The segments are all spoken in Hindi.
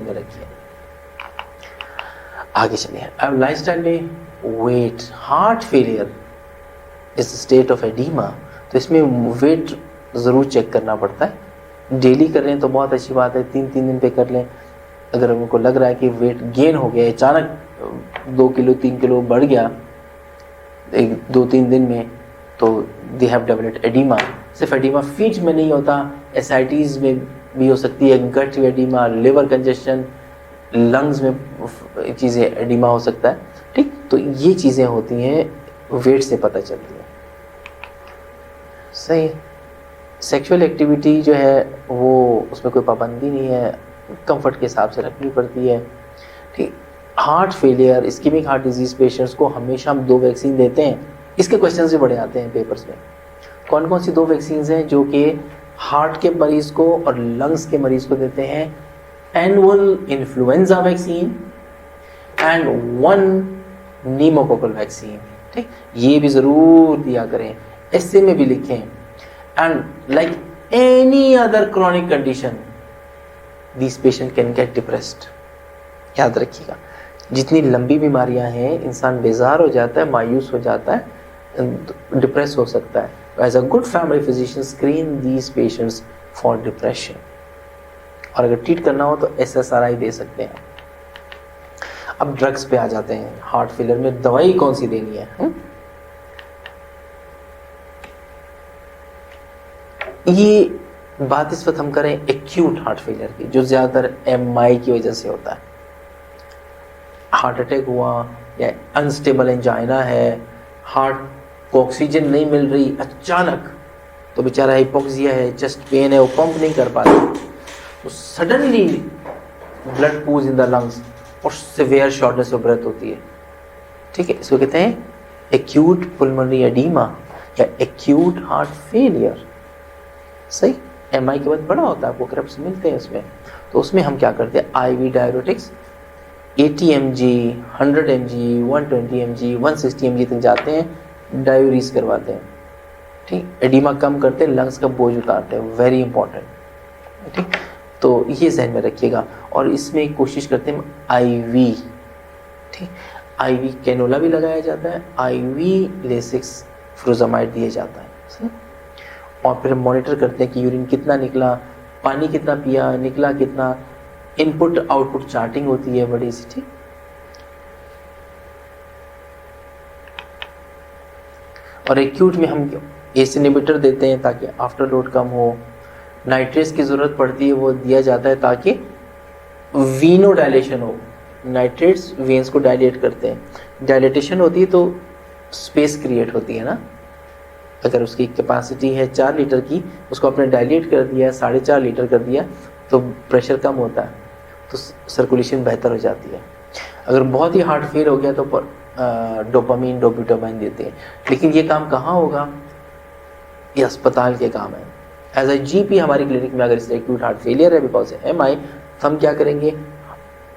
में रखिए। आगे चलिए, अब लाइफस्टाइल में weight, heart failure is state of oedema, तो इसमें वेट ज़रूर चेक करना पड़ता है। डेली कर रहे हैं तो बहुत अच्छी बात है, 3-3 दिन पे कर लें। अगर उनको लग रहा है कि वेट गेन हो गया, अचानक 2 किलो 3 किलो बढ़ गया 1-2-3 दिन में, तो दे हैव डेवलप्ड एडीमा। सिर्फ एडीमा फीट में नहीं होता, एसाइटीज़ में भी हो सकती है, गट एडीमा, लिवर कंजेशन, लंग्स में चीज़ें एडीमा हो सकता है। ठीक, तो ये चीज़ें होती हैं वेट से पता चलती है। सही। सेक्सुअल एक्टिविटी जो है वो उसमें कोई पाबंदी नहीं है, कंफर्ट के हिसाब से रखनी पड़ती है। ठीक, heart failure, ischaemic heart disease patients को हमेशा हम 2 वैक्सीन देते हैं। इसके क्वेश्चंस भी बड़े आते हैं पेपर्स में। कौन कौन सी 2 वैक्सीन हैं जो कि हार्ट के मरीज को और लंग्स के मरीज को देते हैं? Annual influenza vaccine and 1 pneumococcal vaccine. ठीक, ये भी ज़रूर दिया करें, ऐसे में भी लिखें। And like any other chronic condition this patient can get depressed. याद रखिएगा, जितनी लंबी बीमारियां हैं इंसान बेजार हो जाता है, मायूस हो जाता है, डिप्रेस हो सकता है। As a good family physician screen these patients for depression, और अगर ट्रीट करना हो तो SSRI दे सकते हैं। अब ड्रग्स पे आ जाते हैं। हार्ट फेलियर में दवाई कौन सी देनी है? ये बात इस वक्त हम करें एक्यूट हार्ट फेलियर की, जो ज्यादातर MI की वजह से होता है। हार्ट अटैक हुआ या अनस्टेबल एंजाइना है, हार्ट को ऑक्सीजन नहीं मिल रही अचानक, तो बेचारा हिपोक्सिया है, चेस्ट पेन है, वो पंप नहीं कर पा रहा, तो suddenly blood pools in the lungs और सिवियर शॉर्टनेस ऑफ ब्रेथ होती है। ठीक है, इसको कहते हैं एक्यूट पुल्मोनरी एडीमा या एक्यूट हार्ट फेलियर। सही। MI के बाद बड़ा होता है, आपको क्रैप्स मिलते हैं उसमें, तो उसमें हम क्या करते हैं, IV diuretics 80 mg, 100 mg, 120 mg, 160 mg तक जाते हैं, डायूरीज करवाते हैं। ठीक, एडीमा कम करते हैं, लंग्स का बोझ उतारते हैं, वेरी इंपॉर्टेंट। ठीक, तो ये जहन में रखिएगा। और इसमें कोशिश करते हैं IV, ठीक, IV कैनोला भी लगाया जाता है, IV लेसिक्स फ्रोजामाइड दिया जाता है। सही। और फिर मॉनिटर करते हैं कि यूरिन कितना निकला, पानी कितना पिया, निकला कितना, इनपुट आउटपुट चार्टिंग होती है बड़ी सी। ठीक, और एक्यूट में हम ACE इनहिबिटर देते हैं ताकि आफ्टर लोड कम हो। नाइट्रेट्स की ज़रूरत पड़ती है, वो दिया जाता है ताकि वीनो डायलेशन हो। नाइट्रेट्स वेन्स को डायलेट करते हैं, डायलेटेशन होती है तो स्पेस क्रिएट होती है ना। अगर उसकी कैपेसिटी है 4 लीटर की, उसको आपने डायलेट कर दिया 4.5 लीटर कर दिया, तो प्रेशर कम होता है, तो सर्कुलेशन बेहतर हो जाती है। अगर बहुत ही हार्ट फेल हो गया तो डोपामीन, डोब्यूटामाइन देते हैं। लेकिन ये काम कहाँ होगा? ये अस्पताल के काम है। एज ए GP हमारी क्लिनिक में अगर इससे एक्यूट हार्ट फेलियर है बिकॉज MI, तो हम क्या करेंगे,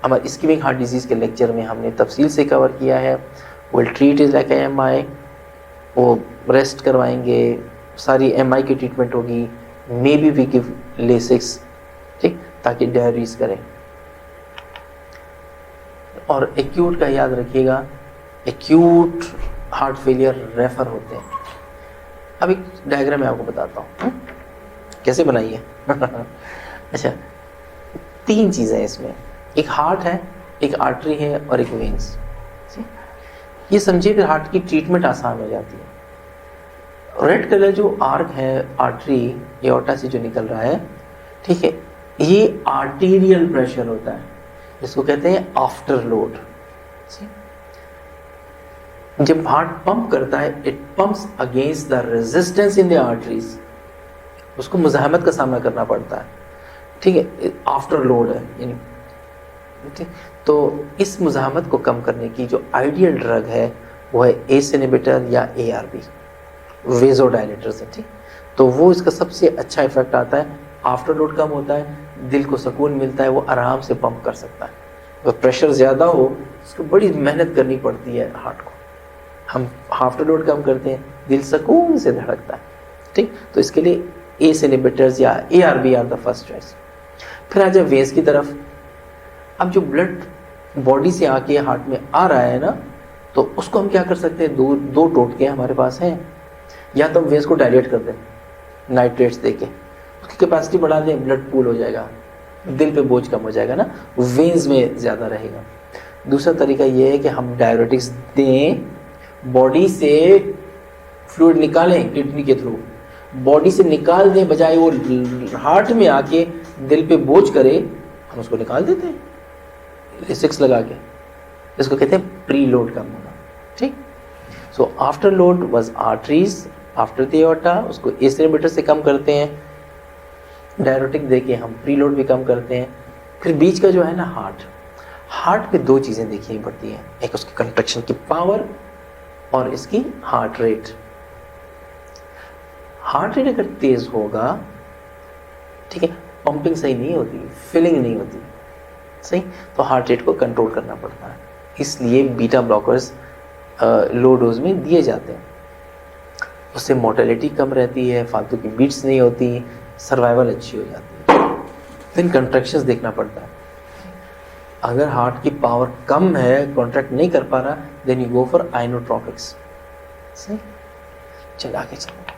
हमारे इस्कीमिक हार्ट डिजीज़ के लेक्चर में हमने तफसील से कवर किया है। Will treat is like MI, वो रेस्ट करवाएंगे, सारी MI की ट्रीटमेंट होगी, maybe we give Lasix, ठीक, ताकि डायरीज करें। और एक्यूट का याद रखिएगा, एक्यूट हार्ट फेलियर रेफर होते हैं। अब एक डायग्राम मैं आपको बताता हूँ कैसे बनाई है। अच्छा, 3 चीज़ें इसमें, एक हार्ट है, एक आर्टरी है और एक वेन्स। ये समझिए फिर हार्ट की ट्रीटमेंट आसान हो जाती है। रेड कलर जो आर्क है, आर्टरी एओर्टा से जो निकल रहा है, ठीक है, ये आर्टीरियल प्रेशर होता है, जिसको कहते हैं आफ्टर लोड। जब हार्ट पंप करता है, it pumps against the resistance in the arteries, उसको मुजाहमत का सामना करना पड़ता है। ठीक है, आफ्टर लोड है। ठीक, तो इस मुजाहमत को कम करने की जो आइडियल ड्रग है वो है ACE इनहिबिटर या ARB, वेजोडायलेटर्स है। ठीक, तो वो इसका सबसे अच्छा इफेक्ट आता है, आफ्टर लोड कम होता है, दिल को सुकून मिलता है, वो आराम से पंप कर सकता है। तो प्रेशर ज़्यादा हो, उसको बड़ी मेहनत करनी पड़ती है हार्ट को। हम आफ्टर लोड कम करते हैं, दिल सुकून से धड़कता है। ठीक, तो इसके लिए ACE इनहिबिटर्स या ARB are the first choice. फिर आ जाए वेन्स की तरफ। अब जो ब्लड बॉडी से आके हार्ट में आ रहा है ना, तो उसको हम क्या कर सकते हैं, दो टोटके हमारे पास हैं। या तो हम वेन्स को डायलेट कर दें नाइट्रेट्स देके, उसकी कैपेसिटी बढ़ा दें, ब्लड पूल हो जाएगा, दिल पे बोझ कम हो जाएगा ना, वेन्स में ज़्यादा रहेगा। दूसरा तरीका ये है कि हम डायरेटिक्स दें, बॉडी से फ्लूइड निकालें किडनी के थ्रू, बॉडी से निकाल दें, बजाय वो हार्ट में आके दिल पे बोझ करे, हम उसको निकाल देते हैं लिसिक्स लगा के। इसको कहते हैं प्री लोड कम होना। ठीक, so after load was arteries after the aorta, उसको एस इनहिबिटर से कम करते हैं, डायरेटिक देके हम प्री लोड भी कम करते हैं। फिर बीच का जो है ना हार्ट पे दो चीज़ें देखी पड़ती हैं, एक उसकी कंट्रैक्शन की पावर और इसकी हार्ट रेट। हार्ट रेट अगर तेज होगा, ठीक है, पंपिंग सही नहीं होती, फिलिंग नहीं होती सही, तो हार्ट रेट को कंट्रोल करना पड़ता है। इसलिए बीटा ब्लॉकर्स लो डोज में दिए जाते हैं, उससे मोर्टेलिटी कम रहती है, फालतू की बीट्स नहीं होती, सर्वाइवल अच्छी हो जाती है। फिर कंट्रैक्शंस देखना पड़ता है, अगर हार्ट की पावर कम है, कॉन्ट्रैक्ट नहीं कर पा रहा, then you go for inotropics. सही, चल आगे चलो,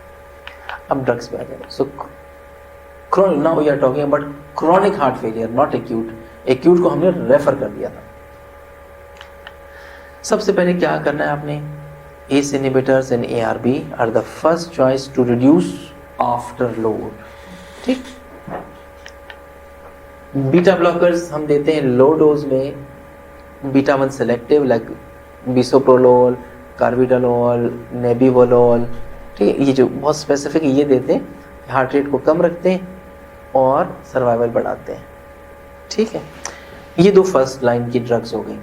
अब ड्रग्स पे आ जाए। So now we are talking about chronic heart failure, not acute. Acute को हमने रेफर कर दिया था। सबसे पहले क्या करना है आपने, ACE inhibitors and ARB are the first choice to reduce after load। ठीक, बीटा ब्लॉकर्स हम देते हैं लो डोज में, beta 1 selective like bisoprolol, carvedilol, nebivolol. ठीक है, ये जो बहुत स्पेसिफिक ये देते हैं, हार्ट रेट को कम रखते हैं और सर्वाइवल बढ़ाते हैं। ठीक है, ये दो फर्स्ट लाइन की ड्रग्स हो गई,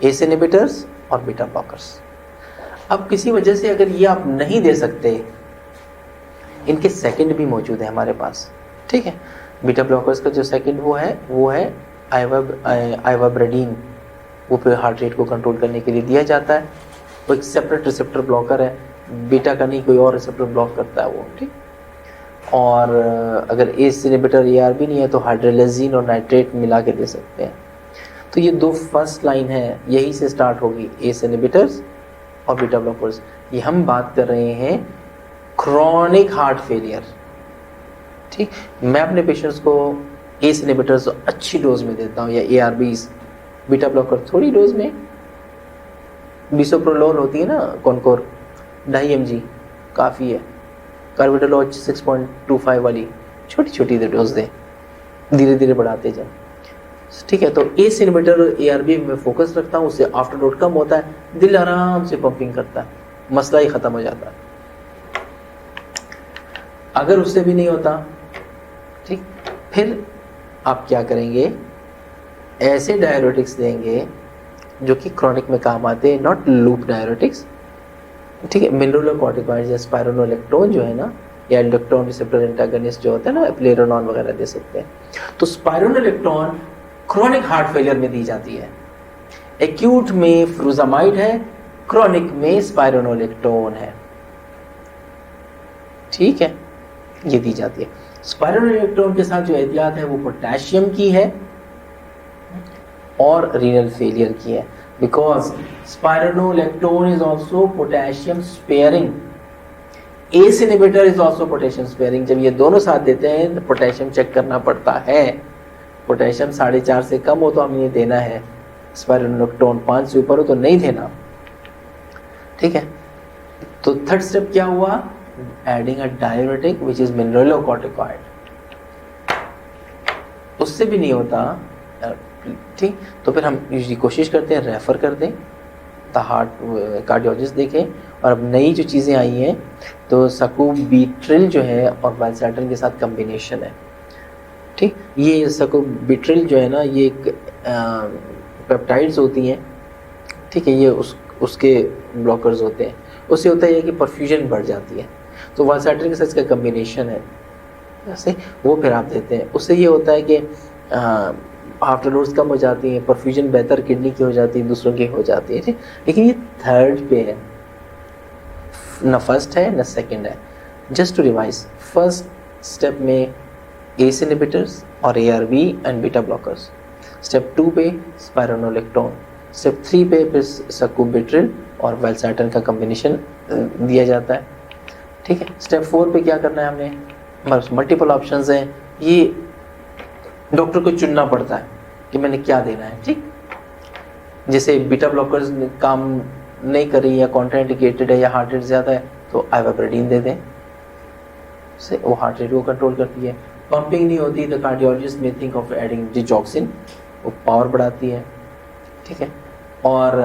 ACE इनहिबिटर्स और बीटा ब्लॉकर्स। अब किसी वजह से अगर ये आप नहीं दे सकते, इनके सेकंड भी मौजूद है हमारे पास। ठीक है, बीटा ब्लॉकर्स का जो सेकंड वो है आइवाब्रेडिन, वो पे हार्ट रेट को कंट्रोल करने के लिए दिया जाता है। वो एक सेपरेट रिसेप्टर ब्लॉकर है, बीटा का नहीं, कोई और रिसेप्टर ब्लॉक करता है वो। ठीक, और अगर ACE इनहिबिटर ARB नहीं है तो हाइड्रोलेजिन और नाइट्रेट मिला के दे सकते हैं। तो ये दो फर्स्ट लाइन है, यही से स्टार्ट होगी, ACE इनहिबिटर्स और बीटा ब्लॉकर्स। ये हम बात कर रहे हैं क्रोनिक हार्ट फेलियर। ठीक, मैं अपने पेशेंट्स को ACE इनहिबिटर्स अच्छी डोज में देता हूँ, या ARBs, बीटा ब्लॉकर थोड़ी डोज में। बिसोप्रोलोल होती है ना कॉनकोर 2.5 mg काफ़ी है, कार्बिडोल 6.25 वाली छोटी छोटी डोज दें, धीरे धीरे बढ़ाते जाए। ठीक है, तो ACE इनहिबिटर ARB में फोकस रखता हूँ, उससे आफ्टर लोड कम होता है, दिल आराम से पंपिंग करता है, मसला ही ख़त्म हो जाता है। अगर उससे भी नहीं होता, ठीक, फिर आप क्या करेंगे, ऐसे डायरेटिक्स देंगे जो कि क्रोनिक में काम आते हैं, नॉट लूप डायरेटिक्स। ठीक है, मिनरलोकॉर्टिकॉइड्स या स्पाइरोनोलेक्टोन जो है ना, या एल्डोस्टेरोन रिसेप्टर एंटागोनिस्ट जो होता है ना, एप्लेरोनॉन वगैरह दे सकते हैं। तो स्पाइरोनोलेक्टोन क्रोनिक हार्ट फेलियर में दी जाती है, एक्यूट में फ्रूजामाइड है, क्रोनिक में स्पाइरोनोलेक्टोन है। ठीक है, ये दी जाती है। स्पाइरोनोलेक्टोन के साथ जो एहतियात है वो पोटेशियम की है और रीनल फेलियर की है, because स्पाइरोनोलेक्टोन is also potassium sparing, ACE inhibitor is also potassium sparing. जब ये दोनों साथ देते हैं तो पोटेशियम चेक करना पड़ता है, पोटेशियम 4.5 से कम हो तो हमें ये देना है, स्पाइरोनोलेक्टोन 5 से ऊपर हो तो नहीं देना। ठीक है, तो थर्ड स्टेप क्या हुआ, adding a diuretic which is mineralocorticoid. उससे भी नहीं होता, ठीक, तो फिर हम यूजुअली कोशिश करते हैं रेफर कर दें, द हार्ट कार्डियोलॉजिस्ट देखें। और अब नई जो चीज़ें आई हैं, तो सकुबिट्रिल जो है और वालसार्टन के साथ कम्बिनेशन है। ठीक, ये सकुबिट्रिल जो है ना, ये एक पेप्टाइड्स होती हैं। ठीक है, ये उसके ब्लॉकर्स होते हैं। उससे होता है कि परफ्यूजन बढ़ जाती है, तो वालसार्टन के साथ इसका कम्बिनेशन है, जैसे वो फिर आप देते हैं। उससे ये होता है कि आफ्टर लोड्स कम हो जाती हैं, परफ्यूजन बेहतर किडनी की हो जाती है, दूसरों की हो जाती है। ठीक, लेकिन ये थर्ड पे है, न फर्स्ट है न सेकंड है। Just to revise, first step में ACE इनहिबिटर्स और ARB and beta blockers, step 2 पे स्पाइरोनोलेक्टोन, स्टेप 3 पे फिर सकुबिट्रिल और वेल्सार्टन का कॉम्बिनेशन दिया जाता है। ठीक है, स्टेप 4 पे क्या करना है हमने, मल्टीपल ऑप्शंस हैं, ये डॉक्टर को चुनना पड़ता है कि मैंने क्या देना है। ठीक, जैसे बीटा ब्लॉकर्स काम नहीं कर रही है, कॉन्ट्राइंडिकेटेड है या हार्ट रेट ज़्यादा है तो आइवाब्रेडिन दे दें, से वो हार्ट रेट को कंट्रोल करती है। पंपिंग नहीं होती तो कार्डियोलॉजिस्ट में थिंक ऑफ एडिंग डिजॉक्सिन, वो पावर बढ़ाती है। ठीक है, और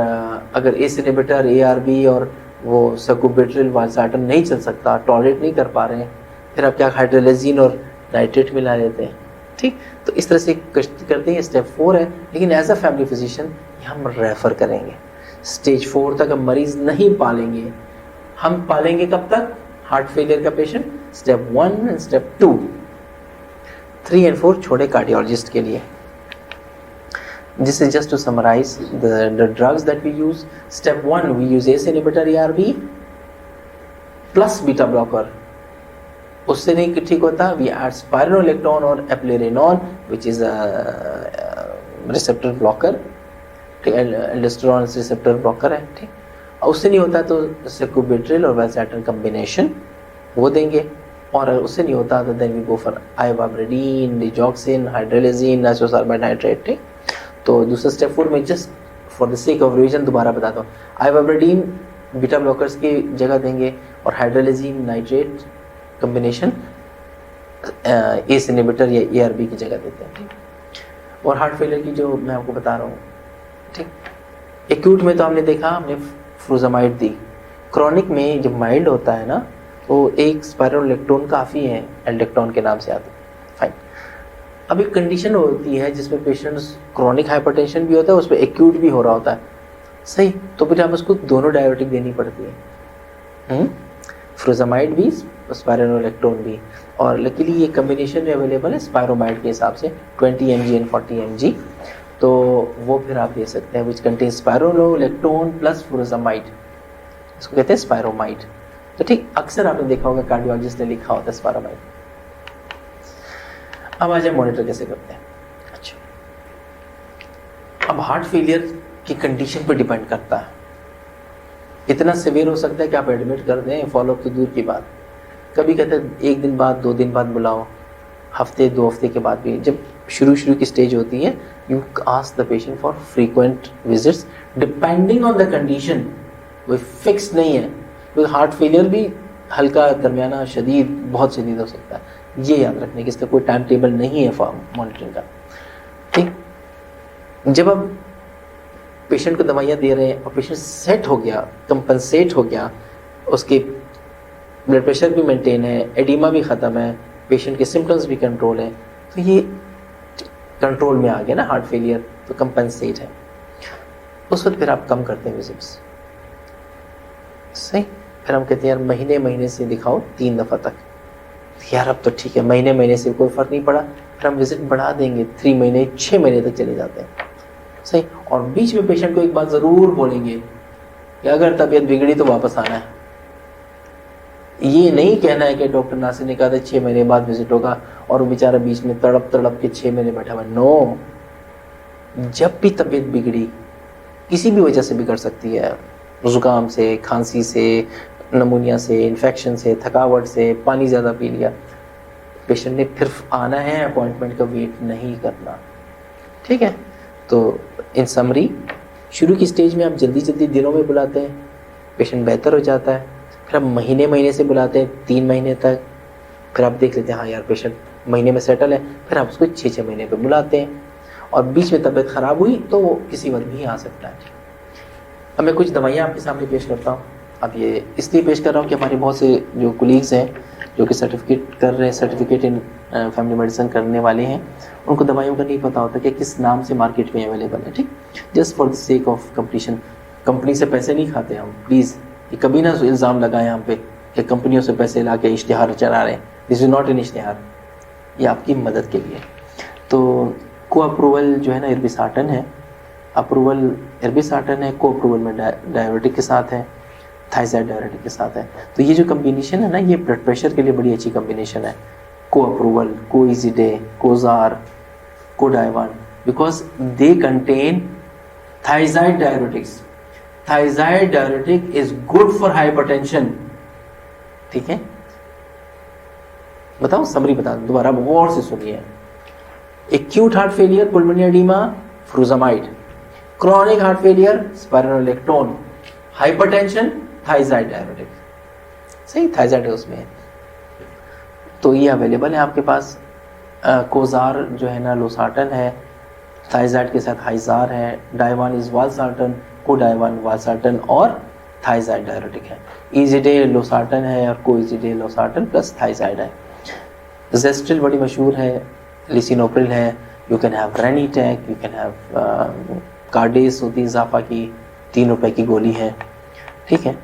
अगर एस इनहिबिटर ARB और वो सकुबिट्रिल वाल्सार्टन नहीं चल सकता, टॉलरेट नहीं कर पा रहे हैं, फिर आप क्या हाइड्रोलेजिन और नाइट्रेट मिला लेते हैं। ठीक, तो इस तरह से करते हैं। स्टेप 4 है, लेकिन एज अ फैमिली फिजिशियन हम रेफ़र करेंगे। स्टेज 4 तक हम मरीज नहीं पालेंगे, हम पालेंगे कब तक, हार्ट फेलियर का patient step 1 and step 2, 3 and 4 छोड़े कार्डियोलॉजिस्ट के लिए। This is just to summarize the drugs that we use. Step 1, we use ACE inhibitor ARB plus beta blocker. उससे नहीं ठीक होता, we add spironolactone or eplerenone, which is a receptor blocker, aldosterone receptor blocker है। ठीक, और उससे नहीं होता तो सकुबिट्रिल और वेल्सार्टन कॉम्बिनेशन वो देंगे, और अगर उससे नहीं होता तो then we go for ivabridin, digoxin, hydralazine, nitrosamine nitrate। ठीक, तो दूसरा स्टेप 4 में just for the sake of revision दोबारा बताता हूँ, आइवाब्रेडिन बीटा ब्लॉकर्स की जगह देंगे और हाइड्रोलेजिन नाइट्रेट कॉम्बिनेशन एस इनहिबिटर या ARB की जगह देते हैं। ठीक, और हार्ट फेलियर की जो मैं आपको बता रहा हूँ, ठीक, एक्यूट में तो हमने देखा, हमने फ्रूजामाइड दी। क्रॉनिक में जब माइल्ड होता है ना, तो एक स्पाइरोलेक्टोन काफ़ी है, एल्डेक्टोन के नाम से आता है। फाइन, अब एक कंडीशन होती है जिसमें पेशेंट्स क्रॉनिक हाइपरटेंशन भी होता है, उस पर एक्यूट भी हो रहा होता है, सही, तो फिर आप उसको दोनों डायबिटिक देनी पड़ती है, फ्रूजामाइड भी स्पाइरोलेक्टोन भी, और लकीली ये कम्बिनेशन में अवेलेबल है स्पाइरोमाइड के हिसाब से 20 mg एंड 40 mg, तो वो फिर आप दे सकते हैं, विच कंटेन स्पाइरोलेक्टोन प्लस फ्रूजामाइड, इसको कहते हैं स्पाइरोमाइड। तो ठीक, अक्सर आपने देखा होगा कार्डियोलॉजिस्ट ने लिखा होता है स्पाइरोमाइड। अब आ जाए मॉनिटर कैसे करते हैं। अच्छा, अब हार्ट फेलियर की कंडीशन पर डिपेंड करता है, इतना सिवियर हो सकता है कि आप एडमिट कर दें, फॉलोअप तो दूर की बात, कभी कहते हैं 1 दिन बाद 2 दिन बाद बुलाओ, हफ्ते 2 हफ्ते के बाद भी, जब शुरू की स्टेज होती है, you ask the patient for frequent visits depending on the condition, कोई फिक्स नहीं है, क्योंकि हार्ट फेलियर भी हल्का, दरमियाना, शदीद, बहुत शदीद हो सकता है, ये याद रखने की इसका कोई टाइम टेबल नहीं है मॉनिटरिंग का। ठीक, जब आप पेशेंट को दवाइयाँ दे रहे हैं और पेशेंट सेट हो गया, कंपनसेट हो गया, उसके ब्लड प्रेशर भी मेंटेन है, एडिमा भी ख़त्म है, पेशेंट के सिम्टम्स भी कंट्रोल है, तो ये कंट्रोल में आ गया ना हार्ट फेलियर, तो कंपनसेट है, उस वक्त फिर आप कम करते हैं विजिट्स, सही। फिर हम कहते हैं यार महीने से दिखाओ 3 दफ़ा तक, यार अब तो ठीक है, महीने से कोई फ़र्क नहीं पड़ा, फिर हम विजिट बढ़ा देंगे, 3 महीने 6 महीने तक चले जाते हैं, सही। और बीच में पेशेंट को एक बात ज़रूर बोलेंगे कि अगर तबीयत बिगड़ी तो वापस आना है, ये नहीं कहना है कि डॉक्टर नासिर ने कहा था 6 महीने बाद विजिट होगा और वो बेचारा बीच में तड़प के 6 महीने बैठा हुआ। नो, जब भी तबीयत बिगड़ी, किसी भी वजह से बिगड़ सकती है, जुकाम से, खांसी से, नमूनिया से, इन्फेक्शन से, थकावट से, पानी ज़्यादा पी लिया, पेशेंट ने फिर आना है, अपॉइंटमेंट का वेट नहीं करना। ठीक है, तो इन समरी शुरू की स्टेज में आप जल्दी दिनों में बुलाते हैं, पेशेंट बेहतर हो जाता है, फिर आप महीने से बुलाते हैं 3 महीने तक, फिर आप देख लेते हैं हाँ यार पेशेंट महीने में सेटल है, फिर आप उसको 6 महीने पे बुलाते हैं, और बीच में तबीयत ख़राब हुई तो वो किसी वक्त भी आ सकता है। अब मैं कुछ दवाइयाँ आपके सामने पेश करता हूँ। अब ये इसलिए पेश कर रहा हूँ कि हमारे बहुत से जो कोलीग्स हैं जो कि सर्टिफिकेट इन फैमिली मेडिसिन करने वाले हैं, उनको दवाइयों का नहीं पता होता कि किस नाम से मार्केट में अवेलेबल है। ठीक, just for the sake of competition, company से पैसे नहीं खाते हम, प्लीज़ ये कभी ना इल्ज़ाम लगाएं हम पे कि कंपनियों से पैसे ला के इश्तिहार चला रहे हैं। दिस इज़ नॉट एन इश्तिहार, ये आपकी मदद के लिए। तो को अप्रूवल जो है ना इर्बिसाटन है, अप्रूवल इर्बिसाटन है, को अप्रूवल में डायबिटिक के साथ है, थाइजाइड डायबिटिक के साथ है। तो ये जो कम्बिनेशन है ना, ये ब्लड प्रेशर के लिए बड़ी अच्छी कम्बिनेशन है। को अप्रूवल, को इजीडे, Cozaar, CoDiovan, because they contain thiazide diuretics. Thiazide diuretic is good for hypertension. ठीक है, बताओ समरी बता दो दोबारा, गौर से सुनिए. Acute heart failure pulmonary oedema furosemide, chronic heart failure spironolactone, hypertension thiazide diuretic. सही, थायजाइड है उसमें. तो ये अवेलेबल है आपके पास. कोजार जो है ना लोसार्टन है, थायजाइड के साथ हाइजार है, डाइवान इज वालसार्टन, कोडाइवान वालसार्टन और थायजाइड डायरेटिक है. इजिडे लोसार्टन है और कोइजिडे लोसार्टन प्लस थायजाइड है. जेस्ट्रिल बड़ी मशहूर है, लिसिनोप्रिल है. You can have Renitec, you can have Cardace होती है इजाफा की, 3 रुपए की गोली है. ठीक है.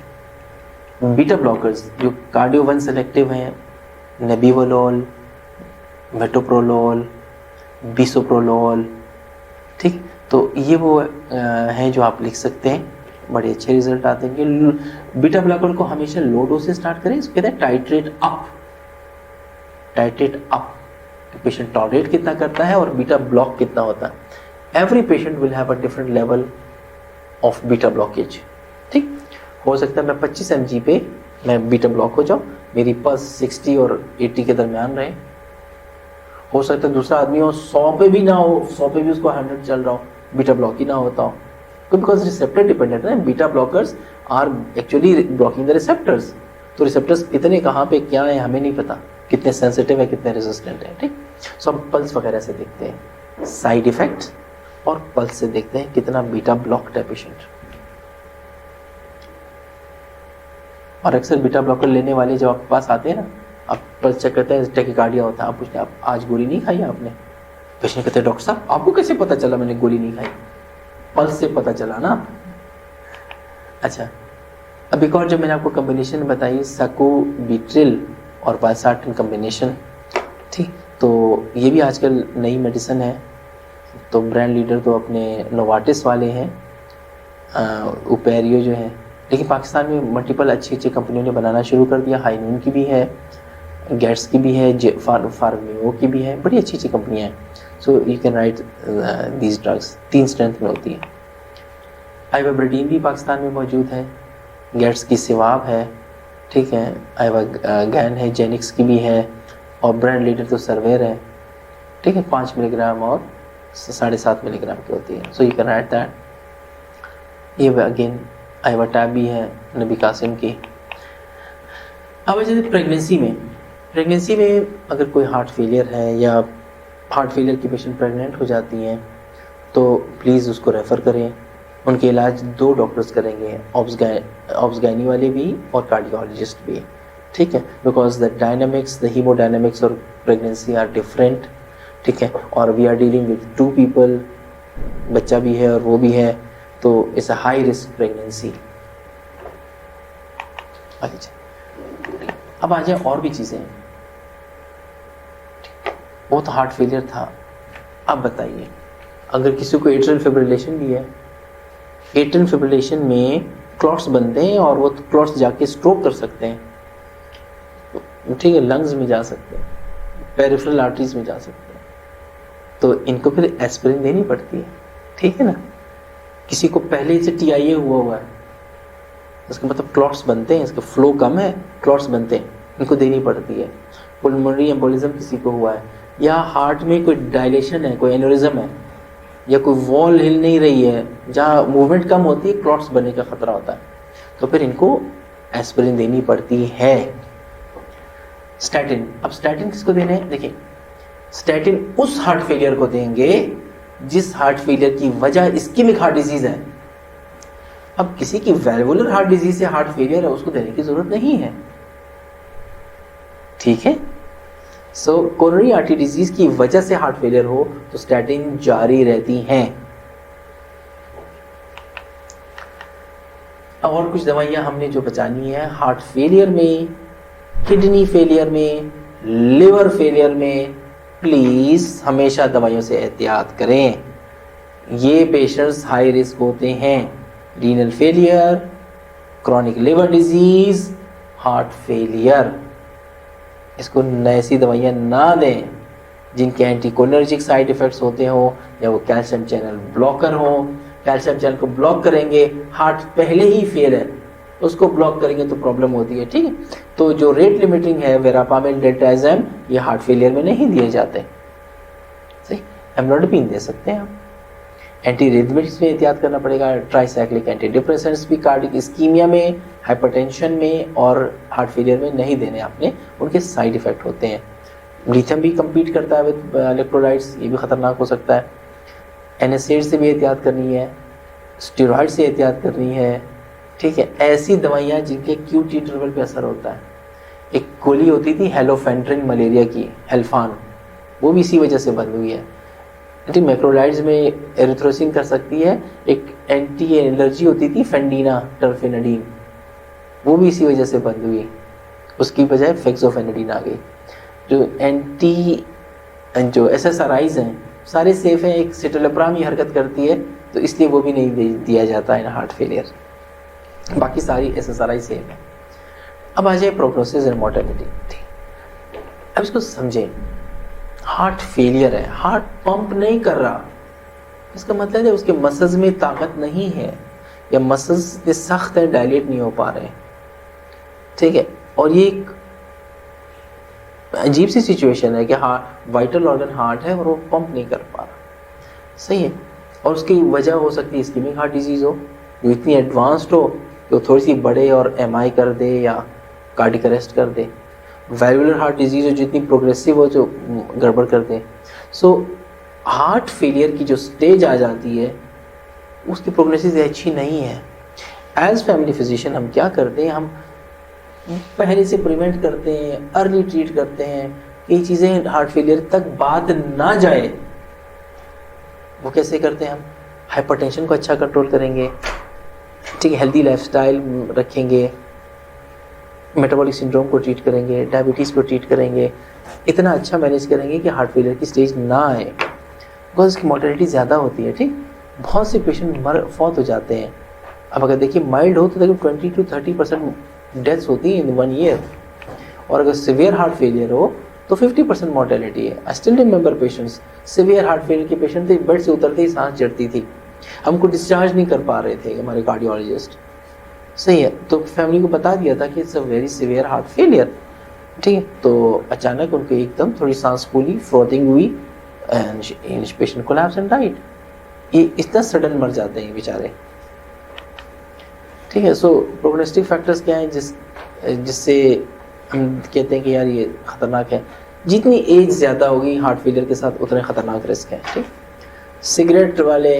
बीटा ब्लॉकर्स जो कार्डियो वन सेलेक्टिव हैं, नेबिवोलोल, मेटोप्रोलोल, बिसोप्रोलोल. ठीक, तो ये वो हैं जो आप लिख सकते हैं, बड़े अच्छे रिजल्ट आते हैं. बीटा ब्लॉकर को हमेशा लो डोज से स्टार्ट करें, इसको कहते हैं titrate up. Titrate up, patient tolerate कितना करता है और बीटा ब्लॉक कितना होता है. Every patient will have a different level of beta blockage. ठीक, हो सकता है मैं 25 mg पे मैं बीटा ब्लॉक हो जाऊँ, मेरी पल्स 60 और 80 के दरमियान रहे. हो सकता है दूसरा आदमी हो 100 पे भी ना हो, 100 पे भी उसको 100 चल रहा हो, बीटा ब्लॉक ही ना होता हो. बिकॉज रिसेप्टर डिपेंडेंट है. Beta blockers are actually blocking the receptors. तो रिसेप्टर्स कितने कहाँ पे क्या है हमें नहीं पता, कितने सेंसिटिव है कितने रेजिस्टेंट है. ठीक, सो हम पल्स वगैरह से देखते हैं साइड इफेक्ट, और पल्स से देखते हैं कितना बीटा ब्लॉक्ड है पेशेंट. और अक्सर बीटा ब्लॉकर लेने वाले जब आपके पास आते हैं ना, आप पल्स चेक करते हैं, टैकीकार्डिया होता है, आप पूछते हैं आप आज गोली नहीं खाई आपने. पेशेंट कहते हैं डॉक्टर साहब आपको कैसे पता चला मैंने गोली नहीं खाई. पल्स से पता चला ना. अच्छा, अब एक और जो मैंने आपको कॉम्बिनेशन बताई, सकोबिट्रिल और वालसार्टन कॉम्बिनेशन. ठीक, तो ये भी आजकल नई मेडिसिन है. तो ब्रांड लीडर तो अपने नोवाटिस वाले हैं, उपेरियो जो है. लेकिन पाकिस्तान में मल्टीपल अच्छी अच्छी कंपनियों ने बनाना शुरू कर दिया. हाइनून की भी है, गेट्स की भी है, फार्मियो की भी है, बड़ी अच्छी अच्छी कंपनियाँ हैं. So you can write these drugs. 3 strength में होती है. आइवाब्रेडिन भी पाकिस्तान में मौजूद है, गेट्स की सिवाब है. ठीक है, आइवागैन है, जेनिक्स की भी है, और ब्रांड लीडर तो सर्वेर है. ठीक है, 5 मिलीग्राम और 7.5 मिलीग्राम की होती है. So you can write that. ये अगेन आइवाटैब भी है नबी कासिम की. अब जैसे प्रेगनेंसी में अगर कोई हार्ट फेलियर है या हार्ट फेलियर की पेशेंट प्रेग्नेंट हो जाती हैं तो प्लीज़ उसको रेफ़र करें. उनके इलाज 2 डॉक्टर्स करेंगे, ऑब्सगाइनी वाले भी और कार्डियोलॉजिस्ट भी. ठीक है, because the dynamics, the haemodynamics और प्रेगनेंसी आर डिफरेंट. ठीक है, और we are dealing with 2 people, बच्चा भी है और वो भी है, तो it's a high risk pregnancy. अब आ जाए और भी चीज़ें. वो तो हार्ट फेलियर था. अब बताइए, अगर किसी को एट्रियल फिब्रिलेशन भी है, एट्रियल फिब्रिलेशन में क्लॉट्स बनते हैं और वो क्लॉट्स जाके स्ट्रोक कर सकते हैं. ठीक है, लंग्स में जा सकते हैं, पेरिफेरल आर्टरीज में जा सकते हैं. तो इनको फिर एस्पिरिन देनी पड़ती है. ठीक है ना. किसी को पहले से टीआईए हुआ है, उसका मतलब क्लॉट्स बनते हैं, इसका फ्लो कम है, क्लॉट्स बनते हैं, इनको देनी पड़ती है. पुल्मोनरी एम्बोलिज्म किसी को हुआ है, या हार्ट में कोई डायलेशन है, कोई एन्यूरिज्म है, या कोई वॉल हिल नहीं रही है, जहाँ मूवमेंट कम होती है, क्लॉट्स बनने का खतरा होता है, तो फिर इनको एस्पिरिन देनी पड़ती है. स्टैटिन. अब स्टैटिन किसको देने हैं? देखिए, स्टैटिन उस हार्ट फेलियर को देंगे जिस हार्ट फेलियर की वजह इस्केमिक हार्ट डिजीज है. अब किसी की वैल्वुलर हार्ट डिजीज से हार्ट फेलियर है, उसको देने की जरूरत नहीं है. ठीक है. सो कोरोनरी आर्टरी डिजीज की वजह से हार्ट फेलियर हो तो स्टैटिन जारी रहती हैं. और कुछ दवाइयां हमने जो बचानी है हार्ट फेलियर में, किडनी फेलियर में, लिवर फेलियर में, प्लीज हमेशा दवाइयों से एहतियात करें. ये पेशेंट्स हाई रिस्क होते हैं. Renal failure, chronic liver disease, heart failure. इसको ऐसी दवाइयाँ ना दें जिनके एंटीकोलिनर्जिक साइड इफेक्ट्स होते हो, या वो कैल्शियम चैनल ब्लॉकर हो। कैल्शियम चैनल को ब्लॉक करेंगे, हार्ट पहले ही फेल है, उसको ब्लॉक करेंगे तो प्रॉब्लम होती है, ठीक है। तो जो रेट लिमिटिंग है वेरापामिल, डेल्टाएज़ाइम, ये हार्ट फेलियर में नहीं दिए जाते, सही। एम्लोडापिन दे सकते हैं आप। एंटी रिदमिक्स में एहतियात करना पड़ेगा। ट्राइसाइक्लिक एंटी डिप्रेसेंट्स भी कार्डिक इस्कीमिया में, हाइपरटेंशन में और हार्ट फेलियर में नहीं देने आपने, उनके साइड इफेक्ट होते हैं। लिथियम भी कम्पीट करता है विद इलेक्ट्रोलाइट्स, ये भी खतरनाक हो सकता है। एनएसएड से भी एहतियात करनी है, स्टेरॉइड से एहतियात करनी है, ठीक है। ऐसी दवाइयाँ जिनके QT इंटरवल पे असर होता है। एक गोली होती थी हेलोफेंड्रिन मलेरिया की, हेल्फान, वो भी इसी वजह से बंद हुई है। एंटी मैक्रोलाइड्स में एरिथ्रोसिन कर सकती है। एक एंटी एलर्जी होती थी फेंडिना टर्फेनाडीन, वो भी इसी वजह से बंद हुई, उसकी बजाय फेक्सोफेनाडीन आ गई। जो SSRIs हैं सारे सेफ हैं, एक सिटोलेप्राम ही हरकत करती है, तो इसलिए वो भी नहीं दिया जाता इन हार्ट फेलियर, बाकी सारी SSRI सेफ है। अब आ जाए प्रोग्नोसिस एंड मोर्टेलिटी। अब इसको समझें, हार्ट फेलियर है, हार्ट पंप नहीं कर रहा, इसका मतलब है उसके मसल्स में ताकत नहीं है, या मसल्स सख्त है, डायलेट नहीं हो पा रहे, ठीक है। और ये एक अजीब सी सिचुएशन है कि हार्ट वाइटल ऑर्गन हार्ट है और वो पंप नहीं कर पा रहा, सही है। और उसकी वजह हो सकती है इस्कीमिक हार्ट डिजीज हो, जो इतनी एडवांस्ड हो कि थोड़ी सी बढ़े और MI कर दे या कार्डिक अरेस्ट कर दे। वैल्वुलर हार्ट डिजीज हो, जितनी प्रोग्रेसिव हो, जो गड़बड़ कर दे। सो हार्ट फेलियर की जो स्टेज आ जाती है, उसकी प्रोग्नोसिस अच्छी नहीं है। एज फैमिली फिजिशियन हम क्या करते हैं, हम पहले से प्रिवेंट करते हैं, अर्ली ट्रीट करते हैं, ये चीज़ें हार्ट फेलियर तक बात ना जाए। वो कैसे करते हैं, हम हाइपरटेंशन को अच्छा कंट्रोल करेंगे, ठीक है, हेल्दी लाइफस्टाइल रखेंगे, मेटाबॉलिक सिंड्रोम को ट्रीट करेंगे, डायबिटीज़ को ट्रीट करेंगे, इतना अच्छा मैनेज करेंगे कि हार्ट फेलियर की स्टेज ना आए, बिकॉज इसकी मोर्टेलिटी ज़्यादा होती है, ठीक। बहुत से पेशेंट फौत हो जाते हैं। अब अगर देखिए माइल्ड हो तो देखिए 20 to 30% डेथ्स होती है इन 1 ईयर, और अगर सिवियर हार्ट फेलियर हो तो 50% मोर्टेलिटी है। I still remember patients, severe heart failure के पेशेंट थे, बेड से उतरते ही सांस चढ़ती थी, हमको डिस्चार्ज नहीं कर पा रहे थे हमारे कार्डियोलॉजिस्ट, सही है। तो फैमिली को बता दिया था कि it's a very severe heart failure, ठीक है। तो अचानक उनको एकदम थोड़ी सांस फूली, फ्रोथिंग हुई, and patient collapse and died. ये इतना सडन मर जाते हैं बेचारे, ठीक है। सो प्रोग्नोस्टिक फैक्टर्स क्या हैं जिससे हम कहते हैं कि यार ये खतरनाक है। जितनी एज ज़्यादा होगी हार्ट फेलियर के साथ उतने खतरनाक रिस्क है, ठीक। सिगरेट वाले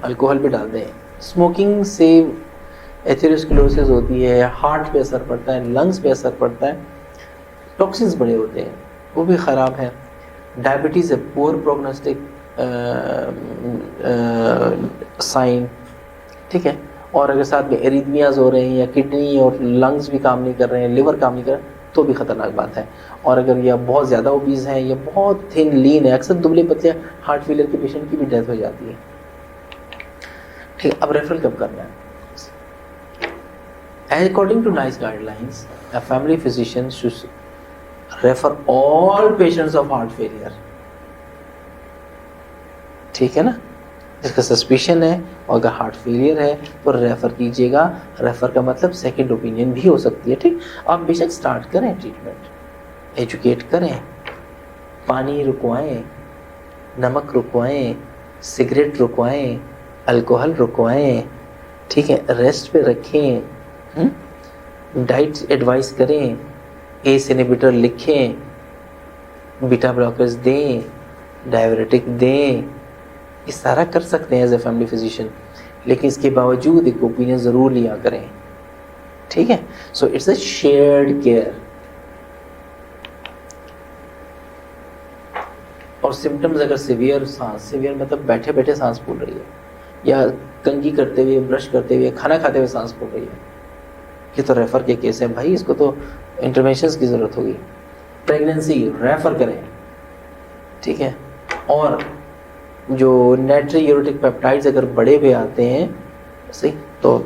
अल्कोहल भी डाल दें, स्मोकिंग से एथेरोस्क्लेरोसिस होती है, हार्ट पे असर पड़ता है, लंग्स पे असर पड़ता है, टॉक्सिन्स बड़े होते हैं, वो भी ख़राब है। डायबिटीज़ है, पुअर प्रोग्नोस्टिक साइन, ठीक है। और अगर साथ में एरिथमियाज हो रहे हैं, या किडनी और लंग्स भी काम नहीं कर रहे हैं, लिवर काम नहीं कर रहा, तो भी खतरनाक बात है। और अगर यह बहुत ज़्यादा ओबीज हैं, या बहुत थिन लीन है, अक्सर दुबले पतले हार्ट फेलियर के पेशेंट की भी डेथ हो जाती है, ठीक है। अब रेफरल कब करना है? According to NICE guidelines, a family physician should refer all patients of heart failure, ठीक है ना। इसका सस्पिशन है और अगर हार्ट फेलियर है तो रेफ़र कीजिएगा। रेफ़र का मतलब सेकंड ओपिनियन भी हो सकती है, ठीक। आप बेशक स्टार्ट करें ट्रीटमेंट, एजुकेट करें, पानी रुकवाएं, नमक रुकवाएं, सिगरेट रुकवाएं, अल्कोहल रुकवाएं, ठीक है, रेस्ट पे रखें, डाइट एडवाइस करें, एस इनहिबिटर लिखें, बीटा ब्लॉकर्स दें, डायबिटिक दें, ये सारा कर सकते हैं एज ए फैमिली फिजिशियन। लेकिन इसके बावजूद एक ओपिनियन ज़रूर लिया करें, ठीक है। So it's a shared care. और सिम्टम्स अगर सिवियर मतलब बैठे बैठे सांस फूल रही है, या कंघी करते हुए, ब्रश करते हुए, खाना खाते हुए सांस फूल रही है, ये तो रेफ़र के केस है भाई, इसको तो इंटरवेंशंस की ज़रूरत होगी। प्रेगनेंसी रेफ़र करें, ठीक है। और जो नाइट्रोयूरेटिक पेप्टाइड्स अगर बड़े हुए आते हैं, सही, तो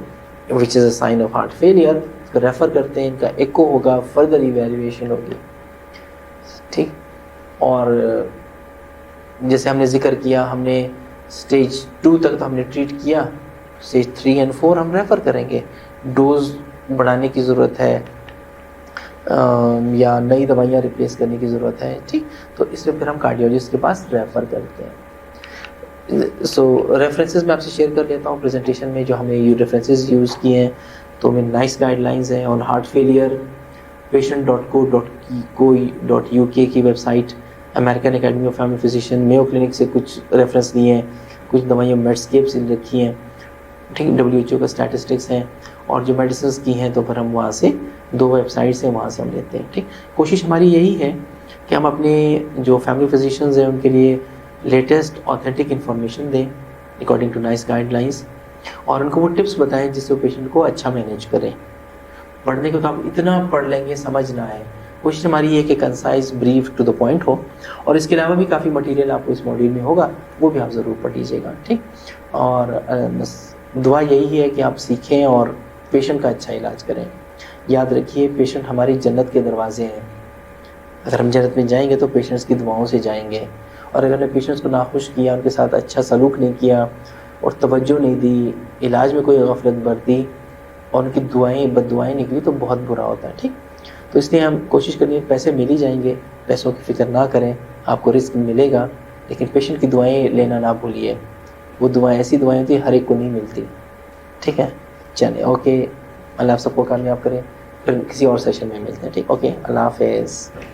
which is a sign of heart failure, इसको रेफ़र करते हैं, इनका एको होगा, फर्दर इवैल्यूएशन होगी, ठीक। और जैसे हमने जिक्र किया, हमने स्टेज 2 तक तो हमने ट्रीट किया, स्टेज 3 एंड 4 हम रेफ़र करेंगे। डोज बढ़ाने की ज़रूरत है या नई दवाइयाँ रिप्लेस करने की ज़रूरत है, ठीक, तो इसमें फिर हम कार्डियोलॉजिस्ट के पास रेफ़र करते हैं। सो रेफरेंसेस मैं आपसे शेयर कर लेता हूँ प्रेजेंटेशन में, जो हमने ये रेफरेंसेस यूज़ किए हैं। तो में नाइस गाइडलाइंस हैं ऑन हार्ट फेलियर, patient.co.uk की website, American academy of family physician, Mayo clinic से कुछ रेफरेंस लिए हैं, कुछ दवाइयाँ मेडस्केप से रखी हैं, ठीक, WHO का स्टैटिस्टिक्स हैं, और जो मेडिसिन की हैं तो फिर हम वहाँ से 2 वेबसाइट्स हैं, वहाँ से हम लेते हैं, ठीक। कोशिश हमारी यही है कि हम अपने जो फैमिली फिजिशियंस हैं उनके लिए लेटेस्ट ऑथेंटिक इन्फॉर्मेशन दें अकॉर्डिंग टू नाइस गाइडलाइंस, और उनको वो टिप्स बताएं जिससे वो पेशेंट को अच्छा मैनेज करें। पढ़ने को तो आप इतना पढ़ लेंगे, समझ ना आए। कोशिश हमारी ये है कि concise, brief, to the point हो, और इसके अलावा भी काफ़ी मटेरियल आपको इस मॉड्यूल में होगा, वो भी आप ज़रूर पढ़ लीजिएगा, ठीक। और बस दुआ यही है कि आप सीखें और पेशेंट का अच्छा इलाज करें। याद रखिए, पेशेंट हमारी जन्नत के दरवाजे हैं। अगर हम जन्नत में जाएंगे तो पेशेंट्स की दुआओं से जाएंगे, और अगर हमने पेशेंट्स को नाखुश किया, उनके साथ अच्छा सलूक नहीं किया और तवज्जो नहीं दी, इलाज में कोई गफलत बरती और उनकी दुआएं बद्दुआएं निकली तो बहुत बुरा होता है, ठीक। तो इसलिए हम कोशिश करेंगे, पैसे मिल ही जाएंगे, पैसों की फ़िक्र ना करें, आपको रिस्क मिलेगा, लेकिन पेशेंट की दुआएं लेना ना भूलिए। वो दुआएं ऐसी दुआएं होती है हर एक को नहीं मिलती, ठीक है। चलिए, ओके, अल्लाह आप सबको कामयाब करें। फिर किसी और सेशन में मिलते हैं, ठीक, ओके, अल्लाह हाफ़िज़।